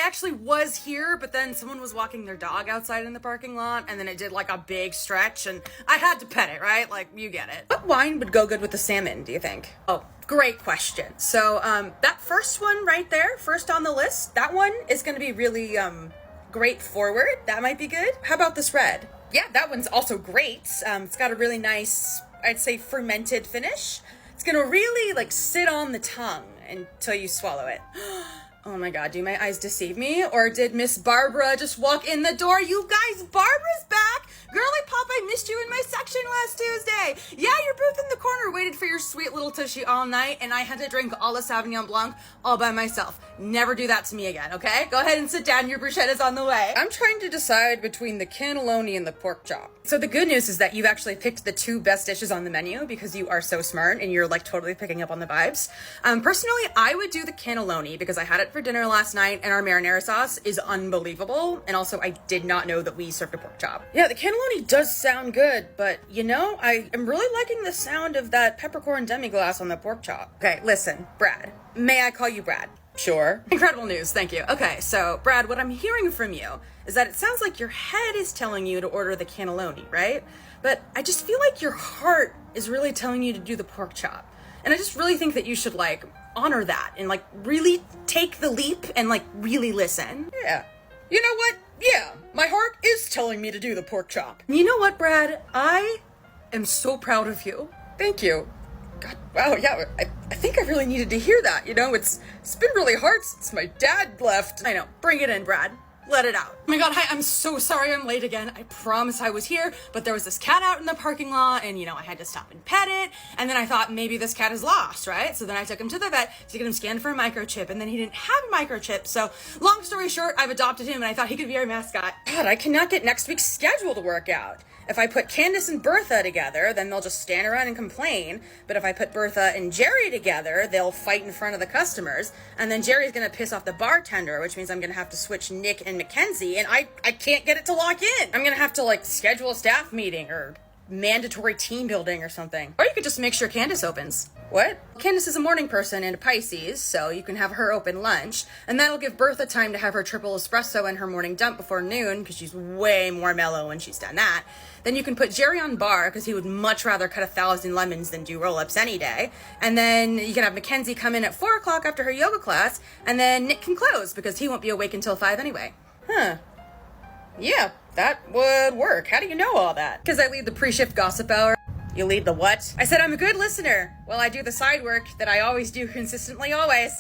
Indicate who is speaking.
Speaker 1: actually was here, but then someone was walking their dog outside in the parking lot, and then it did like a big stretch, and I had to pet it, right? Like, you get it. What wine would go good with the salmon, do you think? Oh, great question. So, that first one right there, first on the list, that one is gonna be really, great forward. That might be good. How about this red? Yeah, that one's also great. It's got a really nice, I'd say, fermented finish. It's gonna really like sit on the tongue until you swallow it. Oh my God, do my eyes deceive me? Or did Miss Barbara just walk in the door? You guys, Barbara's back! Girly Pop, I missed you in my section last Tuesday. Yeah, your booth in the corner waited for your sweet little tushy all night, and I had to drink all the Sauvignon Blanc all by myself. Never do that to me again, okay? Go ahead and sit down, your bruschetta's on the way. I'm trying to decide between the cannelloni and the pork chop. So the good news is that you've actually picked the two best dishes on the menu because you are so smart and you're like totally picking up on the vibes. Personally, I would do the cannelloni because I had it for dinner last night and our marinara sauce is unbelievable. And also I did not know that we served a pork chop. Yeah, the cannelloni does sound good, but you know, I am really liking the sound of that peppercorn demi-glace on the pork chop. Okay, listen, Brad. May I call you Brad? Sure. Incredible news, thank you. Okay, so Brad, what I'm hearing from you is that it sounds like your head is telling you to order the cannelloni, right? But I just feel like your heart is really telling you to do the pork chop. And I just really think that you should like honor that and like really take the leap and like really listen. Yeah. You know what? Yeah, my heart is telling me to do the pork chop. You know what, Brad? I am so proud of you. Thank you. God, wow, yeah, I think I really needed to hear that, you know? It's been really hard since my dad left. I know, bring it in, Brad. Let it out. Oh my God, hi, I'm so sorry I'm late again. I promise I was here, but there was this cat out in the parking lot and, you know, I had to stop and pet it. And then I thought maybe this cat is lost, right? So then I took him to the vet to get him scanned for a microchip, and then he didn't have a microchip. So long story short, I've adopted him and I thought he could be our mascot. God, I cannot get next week's schedule to work out. If I put Candace and Bertha together, then they'll just stand around and complain. But if I put Bertha and Jerry together, they'll fight in front of the customers. And then Jerry's gonna piss off the bartender, which means I'm gonna have to switch Nick and Mackenzie, and I can't get it to lock in. I'm gonna have to like schedule a staff meeting or mandatory team building or something. Or you could just make sure Candace opens. What? Candace is a morning person and a Pisces, so you can have her open lunch, and that'll give Bertha time to have her triple espresso and her morning dump before noon, because she's way more mellow when she's done that. Then you can put Jerry on bar, because he would much rather cut 1,000 lemons than do roll-ups any day. And then you can have Mackenzie come in at 4 o'clock after her yoga class, and then Nick can close, because he won't be awake until 5 anyway. Huh. Yeah, that would work. How do you know all that? Because I lead the pre-shift gossip hour. You lead the what? I said I'm a good listener. Well, I do the side work that I always do consistently always.